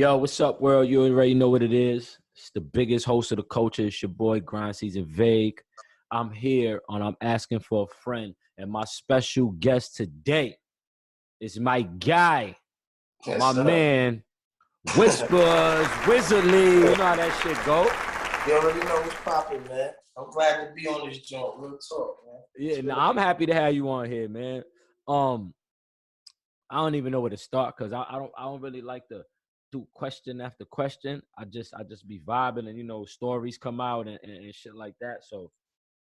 Yo, what's up, world? You already know what it is. It's the biggest host of the culture. It's your boy, Grind Season Vague. I'm here and I'm asking for a friend. And my special guest today is my guy, Yes, my sir. man, Whispers, Wizardly. You know how that shit go. You already know what's popping, man. I'm glad to be on this joint. Real talk, man. Yeah, nah, I'm happy to have you on here, man. I don't even know where to start because I don't really like to do question after question. I just be vibing and stories come out and shit like that. So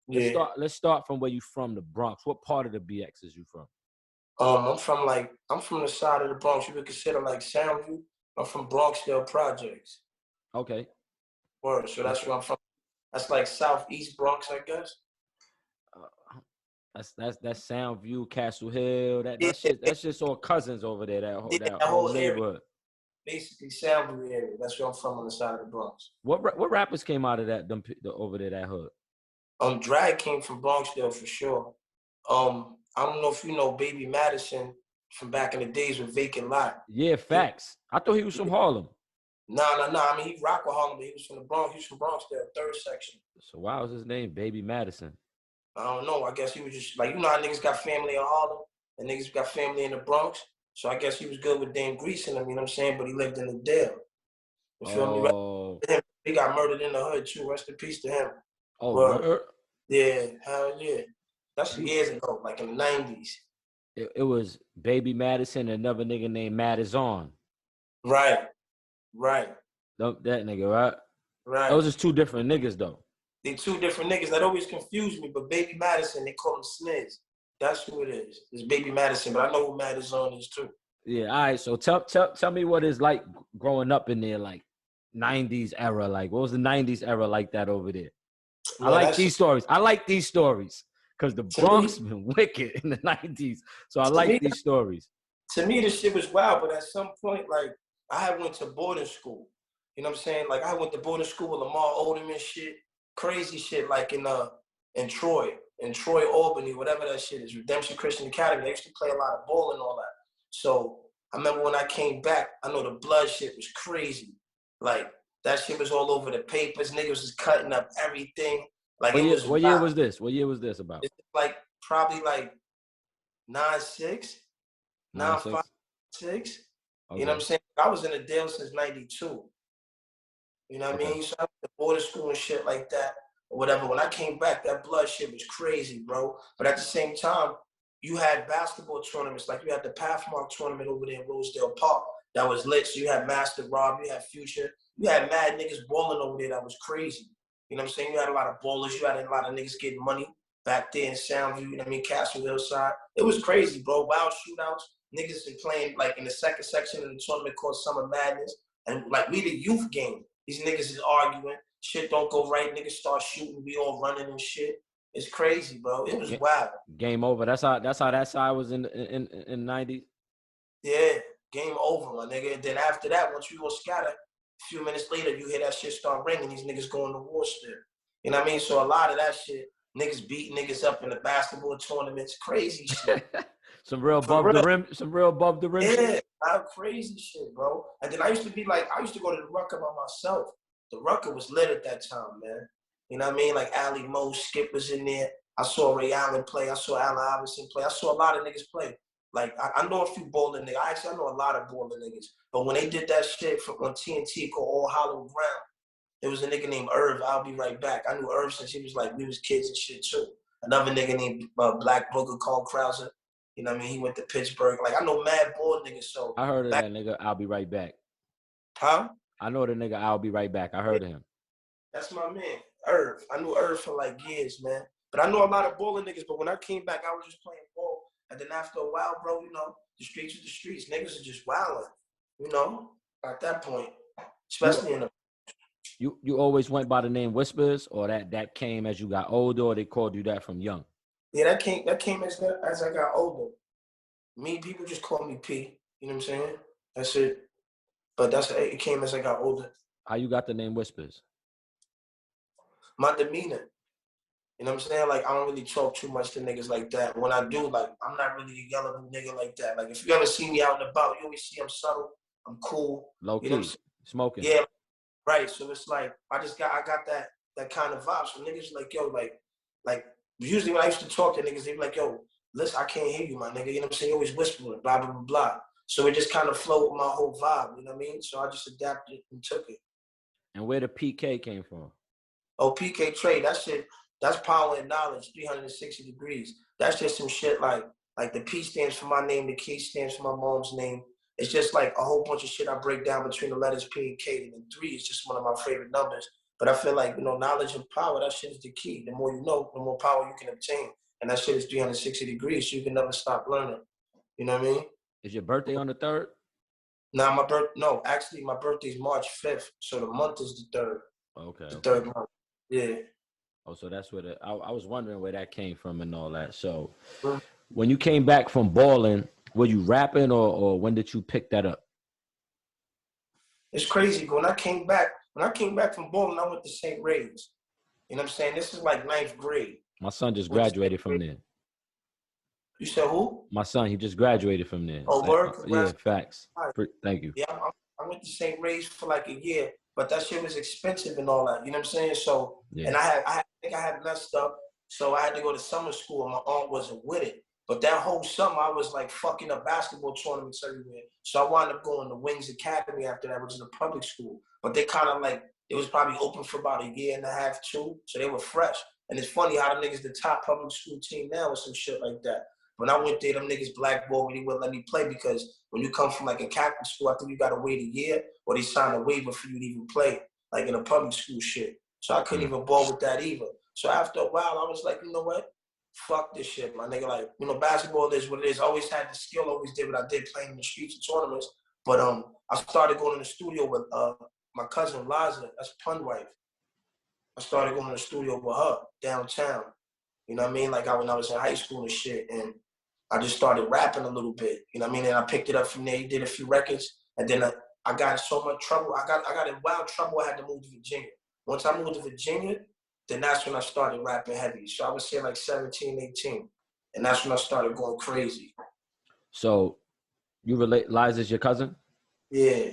Yeah. let's start from where you from, the Bronx. What part of the BX is you from? I'm from the side of the Bronx. You would consider like Soundview. I'm from Bronxdale Projects. Okay. Word. So that's where I'm from. That's like Southeast Bronx, I guess. That's Soundview, Castle Hill. Yeah, That's just all cousins over there. That that whole whole area. neighborhood. Basically, Soundview area. That's where I'm from on the side of the Bronx. What rappers came out of that over there, that hood? Drag came from Bronxdale for sure. I don't know if you know Baby Madison from back in the days with Vacant Lot. Yeah, facts. I thought he was from Harlem. Nah. I mean, he rock with Harlem, but he was from the Bronx. He was from Bronxdale, third section. So why was his name Baby Madison? I don't know. I guess he was just like, how niggas got family in Harlem and niggas got family in the Bronx. So I guess he was good with Dame Grease and him, you know what I'm saying? But he lived in the Dale. You feel me? He got murdered in the hood too. Rest in peace to him. Oh, yeah, hell yeah. That's years ago, like in the 90s. It was Baby Madison and another nigga named Madison. Right. That nigga, right? Right. Those is two different niggas, though. They two different niggas. That always confused me, but Baby Madison, they call him Sniz. That's who it is. It's Baby Madison, but I know who Madison is too. Yeah, all right. So tell me what it's like growing up in there, like 90's era. Like, what was the 90's era like that over there? Man, I like these stories because the Bronx been wicked in the 90's. So I like these stories. To me, this shit was wild, but at some point, like, I had went to boarding school. You know what I'm saying? Like, I went to boarding school with Lamar Odom and shit. Crazy shit, like in Troy, Albany, whatever that shit is, Redemption Christian Academy. I used to play a lot of ball and all that. So I remember when I came back, I know the blood shit was crazy. Like, that shit was all over the papers. Niggas was cutting up everything. Like, what year was this? What year was this about? It's like probably like 9'6", 9'5", 6". Okay. You know what I'm saying? I was in the Dale since 92. You know what I mean? So I went to boarding school and shit like that or whatever. When I came back, that blood shit was crazy, bro. But at the same time, you had basketball tournaments. Like you had the Pathmark tournament over there in Rosedale Park that was lit. So you had Master Rob, you had Future. You had mad niggas balling over there that was crazy. You know what I'm saying? You had a lot of ballers. You had a lot of niggas getting money back there in Soundview. You know what I mean? Castle Hillside. It was crazy, bro. Wild shootouts. Niggas been playing like in the second section of the tournament called Summer Madness. And like we the youth game. These niggas is arguing. Shit don't go right. Niggas start shooting. We all running and shit. It's crazy, bro. It was wild. Game over. That's how that side was in 90s. Yeah, game over, my nigga. And then after that, once we all scatter, a few minutes later, you hear that shit start ringing. These niggas going to war still. You know what I mean? So a lot of that shit, niggas beat niggas up in the basketball tournaments. Crazy shit. Some real above the rim. Yeah, crazy shit, bro. And then I used to go to the Rucker by myself. The Rucker was lit at that time, man. You know what I mean? Like Ali Mo, Skip was in there. I saw Ray Allen play. I saw Allen Iverson play. I saw a lot of niggas play. Like, I know a few bowling niggas. I know a lot of bowling niggas. But when they did that shit on TNT called All Hollow Ground, there was a nigga named Irv. I'll be right back. I knew Irv since he was like, we was kids and shit too. Another nigga named Black Booger called Krauser. You know what I mean? He went to Pittsburgh. Like, I know mad ball niggas. So I heard of that nigga, I'll be right back. Huh? I know the nigga, I'll be right back. I heard of him. That's my man, Irv. I knew Irv for like years, man. But I know a lot of balling niggas. But when I came back, I was just playing ball. And then after a while, bro, you know, the streets are the streets. Niggas are just wilding, you know, at that point. Especially in the... You always went by the name Whispers, or that came as you got older, or they called you that from young? Yeah, that came as I got older. People just call me P. You know what I'm saying? That's it. But it came as I got older. How you got the name Whispers? My demeanor. You know what I'm saying? Like, I don't really talk too much to niggas like that. When I do, like, I'm not really a yellable nigga like that. Like, if you ever see me out and about, you always see I'm subtle. I'm cool. Low key. You know what I'm saying? Smoking. Yeah, right. So it's like I got that kind of vibe. So niggas like, yo, like usually when I used to talk to niggas, they be like, yo, listen, I can't hear you, my nigga. You know what I'm saying? You always whispering, blah, blah, blah, blah. So it just kind of flowed with my whole vibe, you know what I mean? So I just adapted and took it. And where the PK came from? Oh, PK trade, that shit, that's power and knowledge, 360 degrees. That's just some shit like the P stands for my name, the K stands for my mom's name. It's just like a whole bunch of shit I break down between the letters P and K, and then 3 is just one of my favorite numbers. But I feel like, knowledge and power, that shit is the key. The more you know, the more power you can obtain. And that shit is 360 degrees, so you can never stop learning. You know what I mean? Is your birthday on the 3rd? No, actually my birthday's March 5th, so the month is the 3rd. Okay. The 3rd month. Yeah. Oh, so that's where I was wondering where that came from and all that. So when you came back from balling, were you rapping or when did you pick that up? It's crazy. When I came back from balling, I went to St. Ray's. You know what I'm saying? This is like 9th grade. My son just graduated from there. You said who? My son, he just graduated from there. Oh, word? Yeah, facts. Thank you. Yeah, I went to St. Ray's for like a year, but that shit was expensive and all that. You know what I'm saying? So, yeah. And I think I had messed up, so I had to go to summer school, and my aunt wasn't with it. But that whole summer, I was like fucking up basketball tournaments everywhere. So I wound up going to Wings Academy after that, which is a public school. But they kind of like, it was probably open for about a year and a half, 2. So they were fresh. And it's funny how them niggas the top public school team now or some shit like that. When I went there, them niggas blackballed me. They wouldn't let me play because when you come from like a Catholic school, I think you got to wait a year or they sign a waiver for you to even play, like in a public school shit. So I couldn't even ball with that either. So after a while, I was like, you know what? Fuck this shit, my nigga. Like, basketball is what it is. I always had the skill, always did what I did playing in the streets and tournaments. But I started going to the studio with my cousin Liza, that's Puns wife. I started going to the studio with her downtown. You know what I mean? Like when I was in high school and shit. And I just started rapping a little bit. You know what I mean? And I picked it up from there. He did a few records. And then I got in so much trouble. I got in wild trouble. I had to move to Virginia. Once I moved to Virginia, then that's when I started rapping heavy. So I was saying like 17, 18. And that's when I started going crazy. So you relate, Liza's your cousin? Yeah.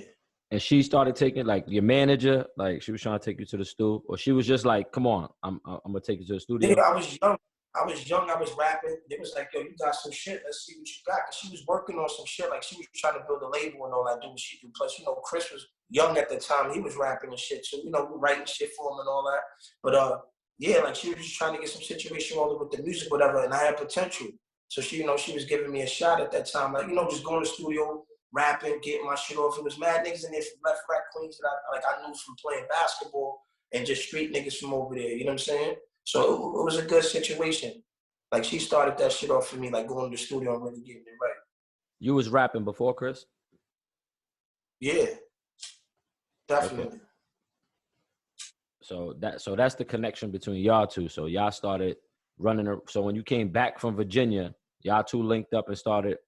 And she started taking, like, your manager, like, she was trying to take you to the studio? Or she was just like, come on, I'm going to take you to the studio? Yeah, I was young. I was rapping. It was like, yo, you got some shit. Let's see what you got. Cause she was working on some shit. Like, she was trying to build a label and all that, do what she do. Plus, Chris was young at the time. He was rapping and shit. So, we writing shit for him and all that. But, yeah, like, she was just trying to get some situation rolling with the music, whatever. And I had potential. So, she was giving me a shot at that time. Like, just going to the studio, rapping, getting my shit off. It was mad niggas in there from Left Rack Queens that I knew from playing basketball and just street niggas from over there. You know what I'm saying? So it was a good situation. Like, she started that shit off for me, like going to the studio and really getting it right. You was rapping before, Chris? Yeah, definitely. Okay. So that's the connection between y'all two. So y'all started running. So when you came back from Virginia, y'all two linked up and started.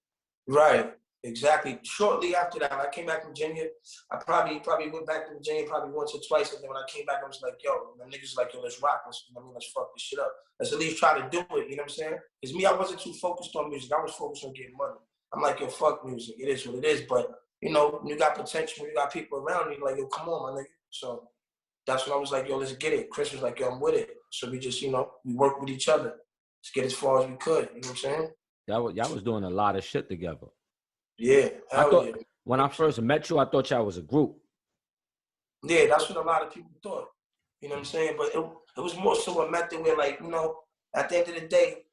Right. Exactly. Shortly after that, when I came back from Virginia, I probably went back to Virginia probably once or twice. And then when I came back, I was like, yo, the niggas like, yo, let's rock. Let's fuck this shit up. Let's at least try to do it. You know what I'm saying? Because me, I wasn't too focused on music. I was focused on getting money. I'm like, yo, fuck music. It is what it is. But, when you got potential, when you got people around you, like, yo, come on, my nigga. So that's when I was like, yo, let's get it. Chris was like, yo, I'm with it. So we just, we worked with each other. Let's get as far as we could. You know what I'm saying? Y'all was doing a lot of shit together. Yeah, yeah. When I first met you, I thought y'all was a group. Yeah, that's what a lot of people thought. You know what I'm saying? But it was more so a method where, like, at the end of the day,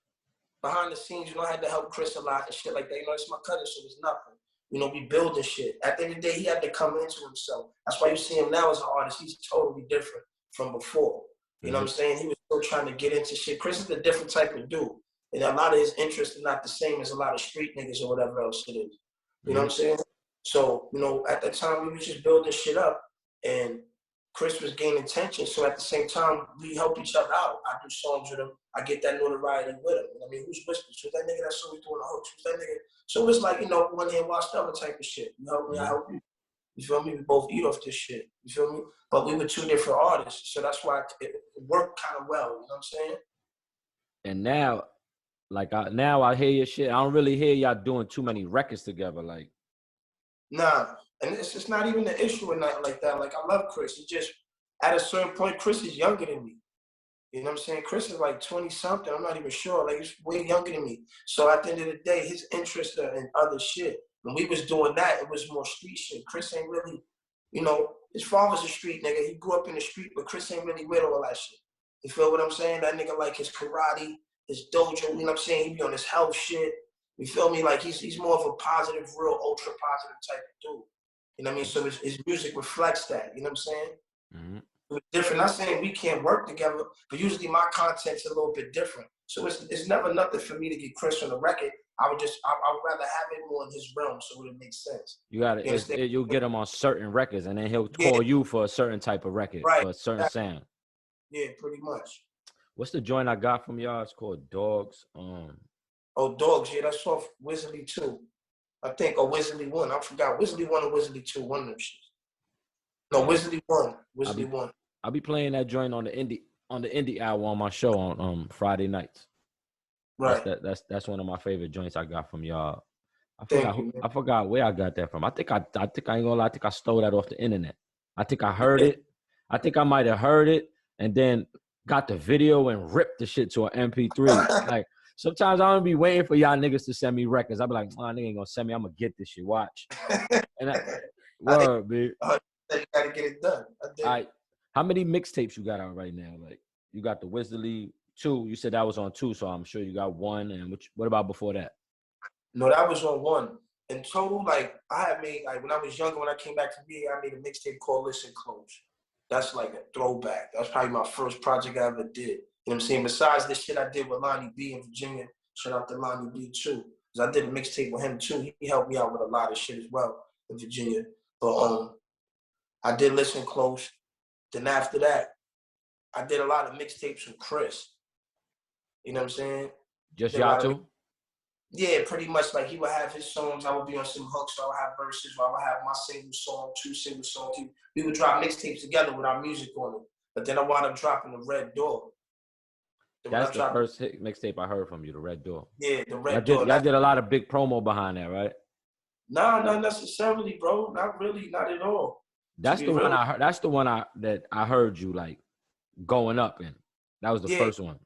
behind the scenes, I had to help Chris a lot and shit like that. It's my cousin, so it's nothing. We building shit. At the end of the day, he had to come into himself. That's why you see him now as an artist. He's totally different from before. You know what I'm saying? He was still trying to get into shit. Chris is a different type of dude. And a lot of his interests are not the same as a lot of street niggas or whatever else it is. You know what I'm saying? So, at that time, we was just building shit up, and Chris was gaining attention. So at the same time, we help each other out. I do songs with him. I get that notoriety with him. Who's whispering? Who's that nigga that's always doing the hooks? Who's that nigga? So it's like, one hand wash the other type of shit. You help me, I help you. You feel me? We both eat off this shit. You feel me? But we were two different artists. So that's why it worked kind of well. You know what I'm saying? And now, now I hear your shit. I don't really hear y'all doing too many records together. Like, nah, And it's not even an issue or nothing like that. Like, I love Chris. It's just, at a certain point, Chris is younger than me. You know what I'm saying? Chris is like 20-something. I'm not even sure. Like, he's way younger than me. So at the end of the day, his interests are in other shit. When we was doing that, it was more street shit. Chris ain't really, you know, his father's a street nigga. He grew up in the street, but Chris ain't really with all that shit. You feel what I'm saying? That nigga like his karate, his dojo, you know what I'm saying? He be on his health shit. You feel me? Like, he's more of a positive, real ultra positive type of dude. You know what I mean? So his music reflects that. You know what I'm saying? Mm-hmm. It's different. Not saying we can't work together, but usually my content's a little bit different. So it's never nothing for me to get Chris on the record. I would rather have it more in his realm, so it makes sense. You got it. You'll get him on certain records, and then he'll call you for a certain type of record, for a certain sound. Yeah, pretty much. What's the joint I got from y'all? It's called Dogs. Oh, Dogs. Yeah, that's off Wizardly 2. I think, or Wizardly 1. I forgot. Wizardly 1 or Wizardly 2. One of them shits. No, Wizardly 1. Wizardly 1. I'll be playing that joint on the indie hour on my show on Friday nights. Right. That's one of my favorite joints I got from y'all. I forgot where I got that from. I think I ain't gonna lie. I think I stole that off the internet. I think I heard it. I think I might have heard it and then got the video and ripped the shit to an MP3. Like, sometimes I don't be waiting for y'all niggas to send me records. I'll be like, oh, nigga ain't gonna send me. I'm gonna get this shit. Watch. And word, bitch. You gotta get it done. How many mixtapes you got out right now? Like, you got the Wizardly 2. You said that was on 2, so I'm sure you got 1. And what about before that? No, that was on 1. In total, like, I had made, like, when I was younger, when I came back to VA, I made a mixtape called Listen Close. That's like a throwback. That's probably my first project I ever did. You know what I'm saying? Besides the shit I did with Lonnie B in Virginia, shout out to Lonnie B too. Because I did a mixtape with him too. He helped me out with a lot of shit as well in Virginia. But I did Listen Close. Then after that, I did a lot of mixtapes with Chris. You know what I'm saying? Just y'all two? Yeah, pretty much. Like, he would have his songs. I would be on some hooks. So I would have verses. Or I would have my single song, 2 single songs. We would drop mixtapes together with our music on it. But then I wound up dropping The Red Door. That's the first mixtape I heard from you, The Red Door. Yeah, The Red Door. Y'all did a lot of big promo behind that, right? Nah, not necessarily, bro. Not really. Not at all. That's the one I heard. That's the one that I heard you like going up in. That was the first one.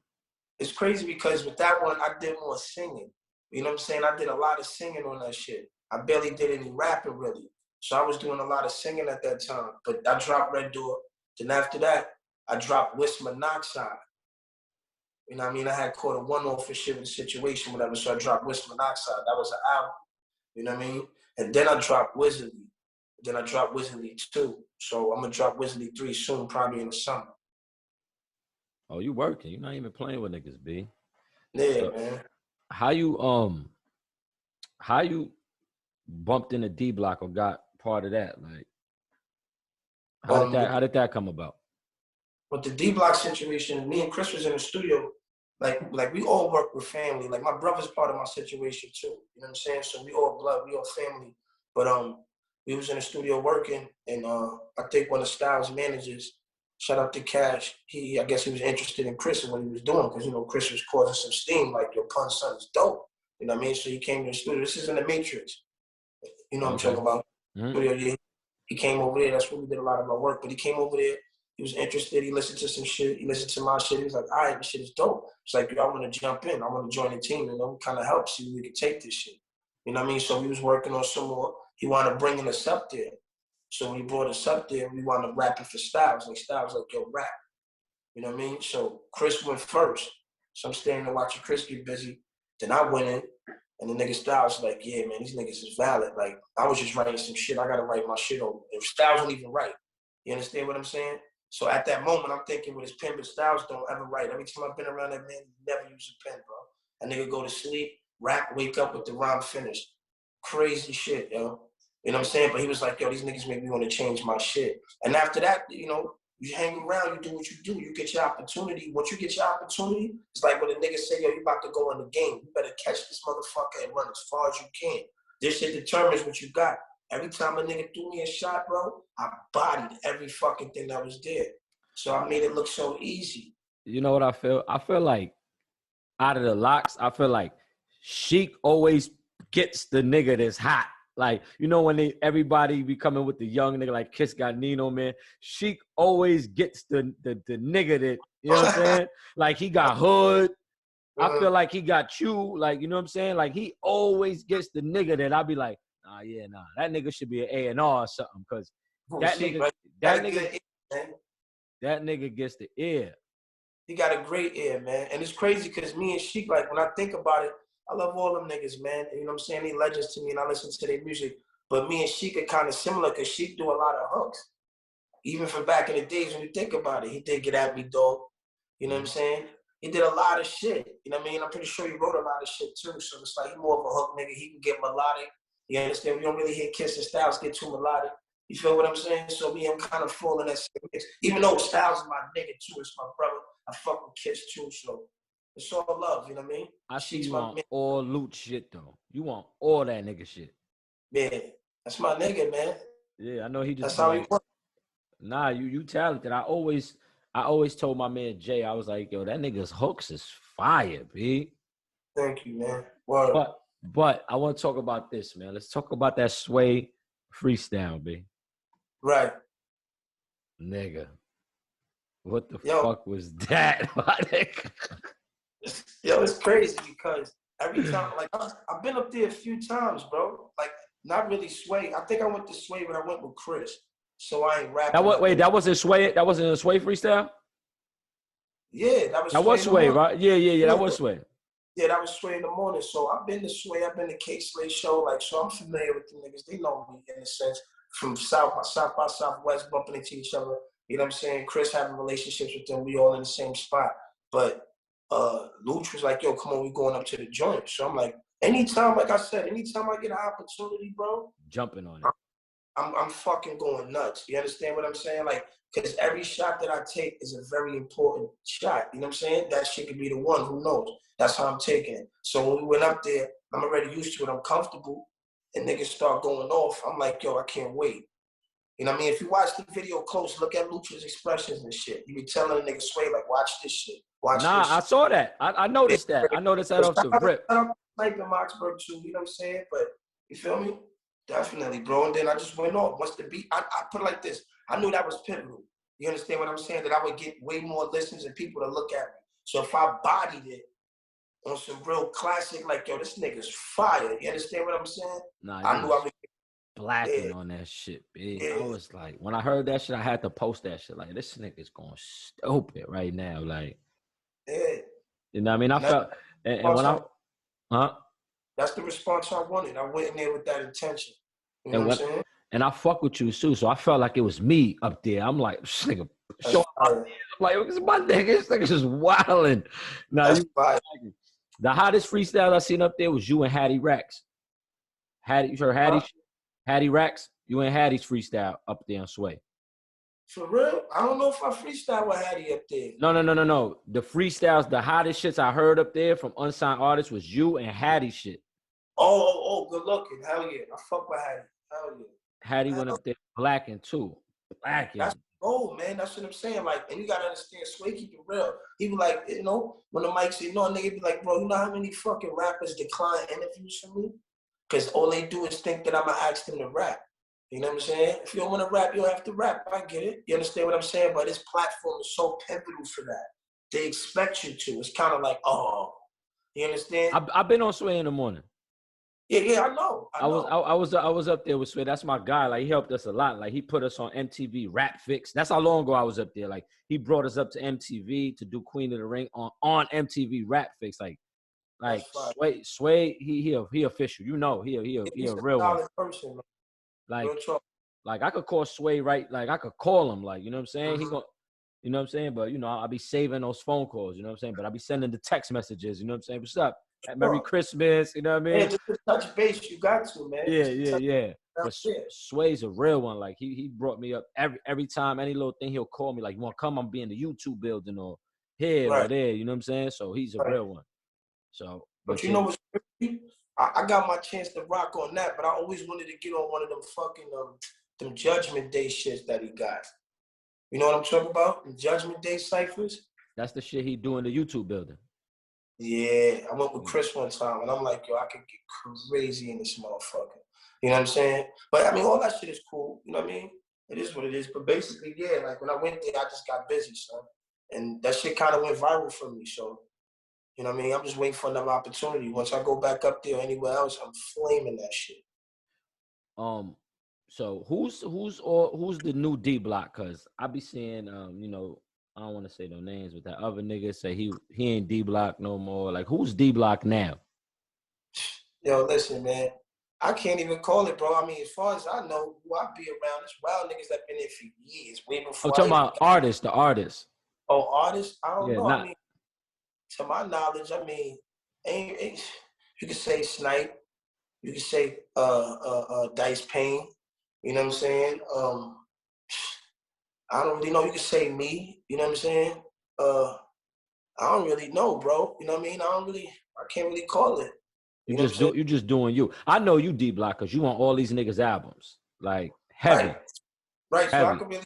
It's crazy because with that one, I did more singing. You know what I'm saying? I did a lot of singing on that shit. I barely did any rapping, really. So I was doing a lot of singing at that time. But I dropped Red Door. Then after that, I dropped Whisk Monoxide. You know what I mean? I had caught a one-off for shit with the situation, whatever. So I dropped Whisk Monoxide. That was an album. You know what I mean? And then I dropped Wizardly. Then I dropped Wizardly 2. So I'm going to drop Wizardly 3 soon, probably in the summer. Oh, you working. You're not even playing with niggas, B. Yeah, man. How you bumped in the D Block or got part of that? Like, how did that come about? With the D Block situation, me and Chris was in the studio. Like we all work with family. Like, my brother's part of my situation too. You know what I'm saying? So we all blood, we all family. But we was in the studio working, and I think one of Styles' managers, shout out to Cash, I guess he was interested in Chris and what he was doing, because, you know, Chris was causing some steam, like, your Pun's son is dope. You know what I mean? So he came to the studio. This is in the Matrix. You know what I'm talking about? Mm-hmm. He came over there. That's where we did a lot of our work. But he came over there. He was interested. He listened to some shit. He listened to my shit. He was like, all right, this shit is dope. It's like, I want to jump in. I want to join the team and kind of help see if we can take this shit. You know what I mean? So we was working on some more. He wanted to bring us up there. So when he brought us up there, we wound up rapping for Styles. Like, Styles like, yo, rap. You know what I mean? So Chris went first. So I'm standing there watching Chris get busy. Then I went in, and the nigga Styles was like, yeah, man, these niggas is valid. Like, I was just writing some shit. I got to write my shit over. If Styles don't even write. You understand what I'm saying? So at that moment, I'm thinking with his pen, but Styles don't ever write. Every time I've been around that man, he never use a pen, bro. That nigga go to sleep, rap, wake up with the rhyme finished. Crazy shit, yo. You know what I'm saying? But he was like, yo, these niggas make me want to change my shit. And after that, you know, you hang around, you do what you do. You get your opportunity. Once you get your opportunity, it's like when a nigga say, yo, you about to go in the game. You better catch this motherfucker and run as far as you can. This shit determines what you got. Every time a nigga threw me a shot, bro, I bodied every fucking thing that was there. So I made it look so easy. You know what I feel? I feel like out of the locks, I feel like Sheik always gets the nigga that's hot. Like, you know, when everybody be coming with the young nigga, like Kiss got Nino, man. Sheik always gets the nigga that, you know what I'm saying? Like, he got Hood. I feel like he got you. Like, you know what I'm saying? Like, he always gets the nigga that I be like, nah, that nigga should be an A&R or something. Because that nigga gets the ear. He got a great ear, man. And it's crazy because me and Sheik, like, when I think about it, I love all them niggas, man. You know what I'm saying? They legends to me, and I listen to their music. But me and Sheik are kind of similar because Sheik do a lot of hooks. Even from back in the days when you think about it, he did Get At Me, Dog. You know what I'm saying? He did a lot of shit. You know what I mean? I'm pretty sure he wrote a lot of shit, too. So it's like, he's more of a hook nigga. He can get melodic. You understand? We don't really hear Kiss and Styles get too melodic. You feel what I'm saying? So me, I'm kind of full in that same mix. Even though Styles is my nigga, too. It's my brother. I fuck with Kiss, too. So it's all love, you know what I mean? I see you on all loot shit, though. You want all that nigga shit. Yeah, that's my nigga, man. Yeah, I know he just. That's how he works. Nah, you talented. I always told my man Jay, I was like, yo, that nigga's hooks is fire, B. Thank you, man. Word. But I want to talk about this, man. Let's talk about that Sway freestyle, B. Right. Nigga. What the fuck was that, my nigga? Yo, it's crazy because every time, like, I've been up there a few times, bro. Like, not really Sway. I think I went to Sway, but I went with Chris. So I ain't rapping. That wasn't Sway? That wasn't a Sway freestyle? Yeah, that was Sway, right? Yeah, that was Sway. Yeah, that was Sway in the morning. So I've been to Sway. I've been to K-Slay show. Like, so I'm familiar with the niggas. They know me in a sense. From South by Southwest, bumping into each other. You know what I'm saying? Chris having relationships with them. We all in the same spot. But Luch was like, yo, come on, we going up to the joint. So I'm like, anytime, like I said, anytime I get an opportunity, bro. Jumping on it. I'm fucking going nuts. You understand what I'm saying? Like, because every shot that I take is a very important shot. You know what I'm saying? That shit could be the one. Who knows? That's how I'm taking it. So when we went up there, I'm already used to it. I'm comfortable. And niggas start going off. I'm like, yo, I can't wait. You know what I mean? If you watch the video close, look at Lucha's expressions and shit. You be telling the nigga Sway, like, watch this shit. Watch this I saw that. I noticed that. I noticed that off the rip. I'm sniping Moxburg too, you know what I'm saying? But you feel me? Definitely, bro. And then I just went off. Once the beat, I put it like this. I knew that was pivotal. You understand what I'm saying? That I would get way more listens and people to look at me. So if I bodied it on some real classic, like, yo, this nigga's fire. You understand what I'm saying? I knew I would get blacking on that shit, big. I was like, when I heard that shit, I had to post that shit. Like, this nigga's going stupid right now. Like, you know what I mean? I felt, and when that's the response I wanted. I went in there with that intention. You know what I'm saying? And I fuck with you too, so I felt like it was me up there. I'm like, this nigga, I'm like, it's my nigga. This nigga's just wilding. Now, the hottest freestyle I seen up there was you and Hattie Rax. You heard Hattie? Hattie Rax? You and Hattie's freestyle up there on Sway. For real? I don't know if I freestyle with Hattie up there. No. The freestyles, the hottest shits I heard up there from unsigned artists was you and Hattie shit. Oh, good looking. Hell yeah. I fuck with Hattie. Hell yeah. Hattie went up there blacking too. Blacking. That's gold, man. That's what I'm saying. Like, and you gotta understand, Sway keep it real. He be like, you know, when the mic say no, nigga be like, bro, you know how many fucking rappers decline interviews from me? Because all they do is think that I'm gonna ask them to rap. You know what I'm saying? If you don't want to rap, you don't have to rap. I get it. You understand what I'm saying? But this platform is so pivotal for that. They expect you to. It's kind of like, oh, you understand? I've been on Sway in the morning. Yeah, I know. I was up there with Sway. That's my guy. Like, he helped us a lot. Like, he put us on MTV Rap Fix. That's how long ago I was up there. Like, he brought us up to MTV to do Queen of the Ring on MTV Rap Fix. Like Sway, he official. You know, he a real one. Person, man. Like I could call Sway, right? Like, I could call him, like, you know what I'm saying? He go, you know what I'm saying? But, you know, I'll be saving those phone calls, you know what I'm saying? But I'll be sending the text messages, you know what I'm saying? What's up? Merry Christmas, you know what I mean? Yeah, just to touch base, you got to, man. Yeah. But Sway's a real one. Like, he brought me up every time, any little thing, he'll call me, like, you want to come? I'm be in the YouTube building or here or there, you know what I'm saying? So he's a real one. So, but you know what's crazy? I got my chance to rock on that, but I always wanted to get on one of them fucking them Judgment Day shits that he got. You know what I'm talking about? The Judgment Day ciphers. That's the shit he do in the YouTube building. Yeah, I went with Chris one time, and I'm like, yo, I could get crazy in this motherfucker. You know what I'm saying? But I mean, all that shit is cool. You know what I mean? It is what it is. But basically, yeah, like when I went there, I just got busy, son. And that shit kind of went viral for me. So, you know what I mean? I'm just waiting for another opportunity. Once I go back up there or anywhere else, I'm flaming that shit. So who's the new D Block? Cause I be seeing you know, I don't want to say no names, but that other nigga say he ain't D Block no more. Like who's D Block now? Yo, listen, man. I can't even call it, bro. I mean, as far as I know, who I be around, it's wild niggas that been there for years, way before. I'm talking about artists, the artists. Oh, artists? I don't know. Not... I mean, to my knowledge, I mean, ain't you could say Snipe, you could say Dice Payne. You know what I'm saying? I don't really know. You could say me. You know what I'm saying? I don't really know, bro. You know what I mean? I can't really call it. You just doing you. I know you D Block because you on all these niggas' albums. Like heavy. Right. Heavy. So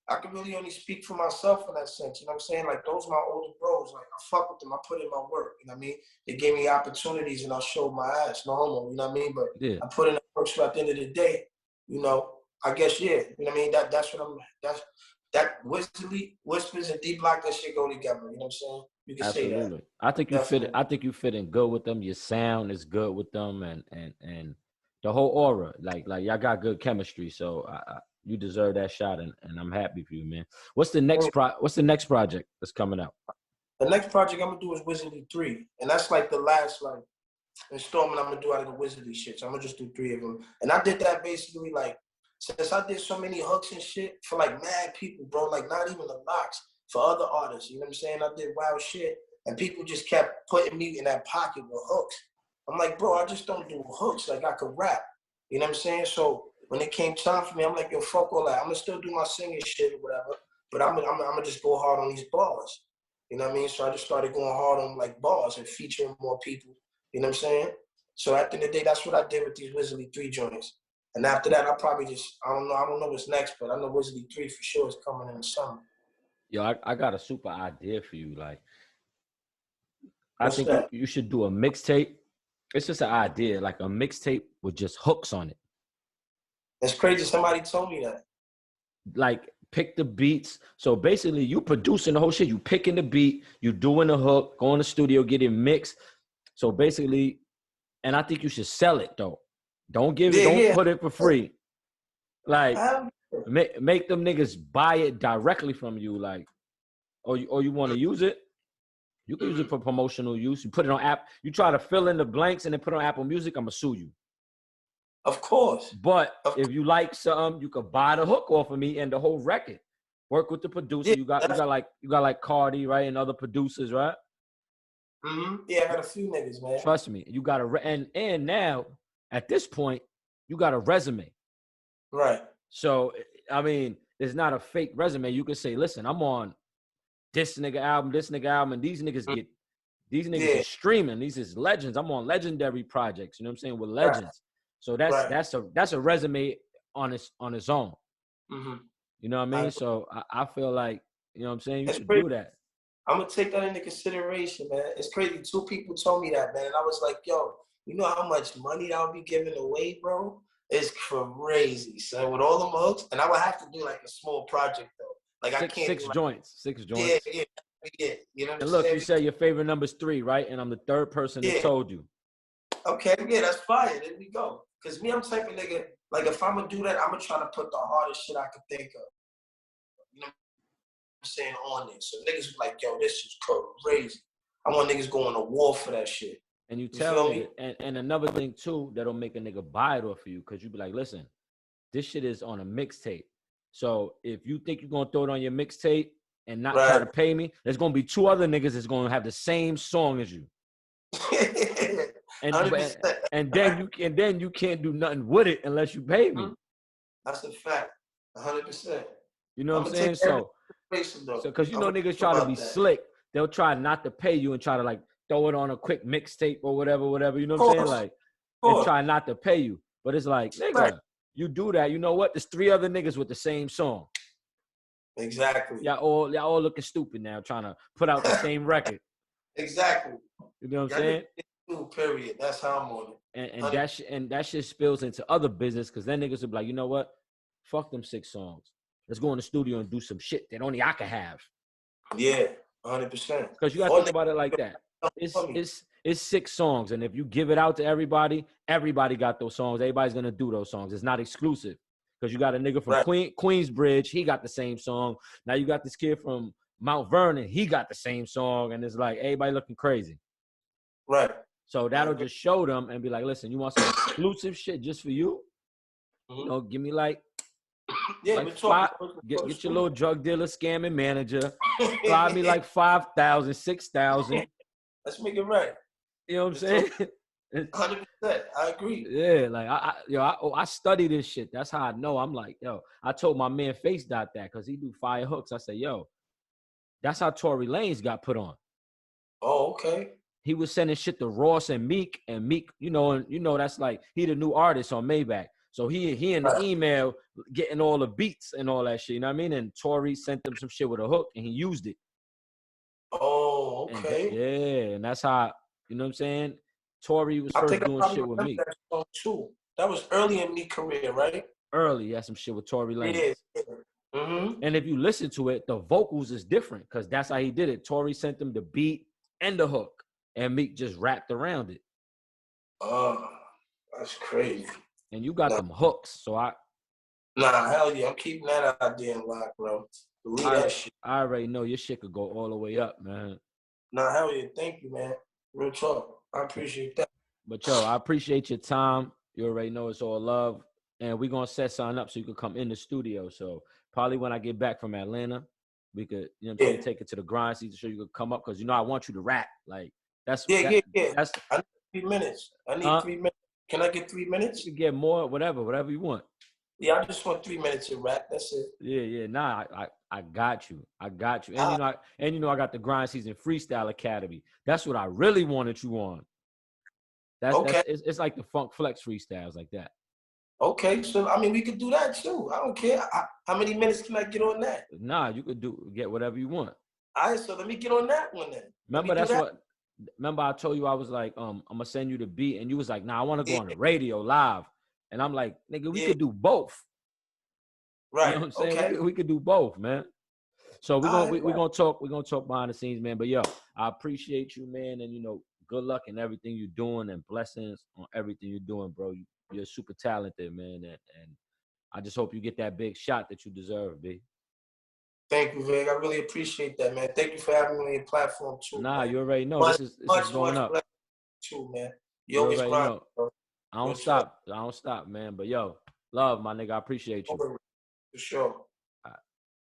I can really only speak for myself in that sense. You know what I'm saying? Like those are my older bros. Like I fuck with them. I put in my work. You know what I mean? They gave me opportunities and I showed my ass. No homo. You know what I mean? But yeah. I put in the work. So at the end of the day, you know, I guess yeah. You know what I mean? That's what I'm. That Whispers and D Block, that shit go together. You know what I'm saying? You can say that. I think you fit. I think you fit in good with them. Your sound is good with them, and the whole aura. Like y'all got good chemistry. So you deserve that shot, and I'm happy for you, man. What's the next project that's coming out? The next project I'm gonna do is Wizardly 3, and that's like the last installment I'm gonna do out of the Wizardly shit. So I'm gonna just do 3 of them, and I did that basically like. Since I did so many hooks and shit for like mad people, bro, like not even the locks, for other artists, you know what I'm saying? I did wild shit, and people just kept putting me in that pocket with hooks. I'm like, bro, I just don't do hooks. Like I could rap, you know what I'm saying? So when it came time for me, I'm like, yo, fuck all that. I'm gonna still do my singing shit or whatever, but I'm gonna just go hard on these bars. You know what I mean? So I just started going hard on like bars and featuring more people. You know what I'm saying? So at the end of the day, that's what I did with these Wizardly 3 joints. And after that, I probably just, I don't know what's next, but I know Wizardly 3 for sure is coming in the summer. Yo, I got a super idea for you. Like, I think you should do a mixtape. It's just an idea, like a mixtape with just hooks on it. That's crazy. Somebody told me that. Like, pick the beats. So basically, you producing the whole shit. You picking the beat, you doing the hook, go in the studio, get it mixed. So basically, and I think you should sell it though. Don't put it for free. Like make them niggas buy it directly from you. Like, or you want to use it? You can use it for promotional use. You put it on app. You try to fill in the blanks and then put it on Apple Music. I'm gonna sue you. Of course. But if you like something, you could buy the hook off of me and the whole record. Work with the producer. Yeah, you got like Cardi, right, and other producers, right? Mm-hmm. Yeah, I got a few niggas, man. Trust me. You got and now. At this point, you got a resume. Right. So, I mean, it's not a fake resume. You can say, listen, I'm on this nigga album, and these niggas is streaming. These is legends. I'm on legendary projects, you know what I'm saying, with legends. Right. So that's a resume on its own. Mm-hmm. You know what I mean? So I feel like, you know what I'm saying, you should do that. I'm going to take that into consideration, man. It's crazy. 2 people told me that, man. And I was like, yo, you know how much money I'll be giving away, bro? It's crazy, son. With all them hooks, and I would have to do like a small project though. Like I can't. 6 joints. Yeah. You know what I'm saying? Look, you said your favorite number's 3, right? And I'm the 3rd person that told you. Okay, yeah, that's fire. There we go. Cause me, I'm the type of nigga. Like if I'm gonna do that, I'm gonna try to put the hardest shit I could think of. You know what I'm saying on this. So niggas be like, yo, this is crazy. I want niggas going to war for that shit. And you tell me, and another thing too that'll make a nigga buy it off of you, because you be like, listen, this shit is on a mixtape. So if you think you're gonna throw it on your mixtape and not try to pay me, there's gonna be 2 other niggas that's gonna have the same song as you. and then you can't do nothing with it unless you pay me. That's a fact, 100%. You know what I'm saying? So because you know niggas try to be slick, they'll try not to pay you and try to like throw it on a quick mixtape or whatever, you know what I'm saying? Like, and try not to pay you. But it's like, nigga, you do that, you know what? There's 3 other niggas with the same song. Exactly. Y'all all looking stupid now trying to put out the same record. Exactly. You know what I'm saying? 92, period. That's how I'm on it. And that shit spills into other business because then niggas will be like, you know what? Fuck them 6 songs. Let's go in the studio and do some shit that only I can have. Yeah, 100%. Because you got to think about it like that. It's 6 songs, and if you give it out to everybody, everybody got those songs. Everybody's gonna do those songs. It's not exclusive. Because you got a nigga from Queensbridge, he got the same song. Now you got this kid from Mount Vernon, he got the same song, and it's like everybody looking crazy. Right. So that'll just show them and be like, listen, you want some exclusive shit just for you? Mm-hmm. You know, give me like get your little drug dealer scamming manager, fly me like 5,000, 6,000. Let's make it right. You know what I'm saying? 100%. I agree. Yeah, like I study this shit. That's how I know. I'm like, yo, I told my man Face Dot that because he do fire hooks. I said, yo, that's how Tory Lanez got put on. Oh, okay. He was sending shit to Ross and Meek, you know, that's like he the new artist on Maybach. So he in the email getting all the beats and all that shit. You know what I mean? And Tory sent him some shit with a hook, and he used it. Oh, okay. And that's how, you know what I'm saying? Tory was first doing shit with Meek. That was early in Meek's career, right? Early, he had some shit with Tory Lanez. Yeah. Mm-hmm. And if you listen to it, the vocals is different because that's how he did it. Tory sent him the beat and the hook, and Meek just rapped around it. Oh, that's crazy. And you got them hooks, so hell yeah, I'm keeping that idea in lock, bro. That shit. I already know your shit could go all the way up, man. Hell yeah, thank you, man. Real talk. I appreciate that. But yo, I appreciate your time. You already know it's all love. And we're gonna set something up so you could come in the studio. So probably when I get back from Atlanta, we could, you know what I'm saying, take it to the grind season so you could come up because you know I want you to rap. Like that's yeah. That's I need 3 minutes. I need 3 minutes. Can I get 3 minutes? You can get more, whatever you want. Yeah, I just want 3 minutes to rap. That's it. Yeah. Nah, I got you. And you know I got the Grind Season Freestyle Academy. That's what I really wanted you on. It's like the Funk Flex freestyles like that. Okay, so I mean we could do that too. I don't care. How many minutes can I get on that? Nah, you could get whatever you want. All right, so let me get on that one then. Remember I told you I was like, I'm gonna send you the beat, and you was like, nah, I want to go on the radio live. And I'm like, nigga, we could do both. Right. You know what I'm saying? Okay. We could do both, man. So we're gonna talk behind the scenes, man. But yo, I appreciate you, man, and you know, good luck in everything you're doing and blessings on everything you're doing, bro. You're super talented, man, and I just hope you get that big shot that you deserve, B. Thank you, Vic. I really appreciate that, man. Thank you for having me on your platform too. Nah, man. You already know this is going up. Too, man. You always grind, bro. I don't stop, man. But yo, love, my nigga. I appreciate you. For sure.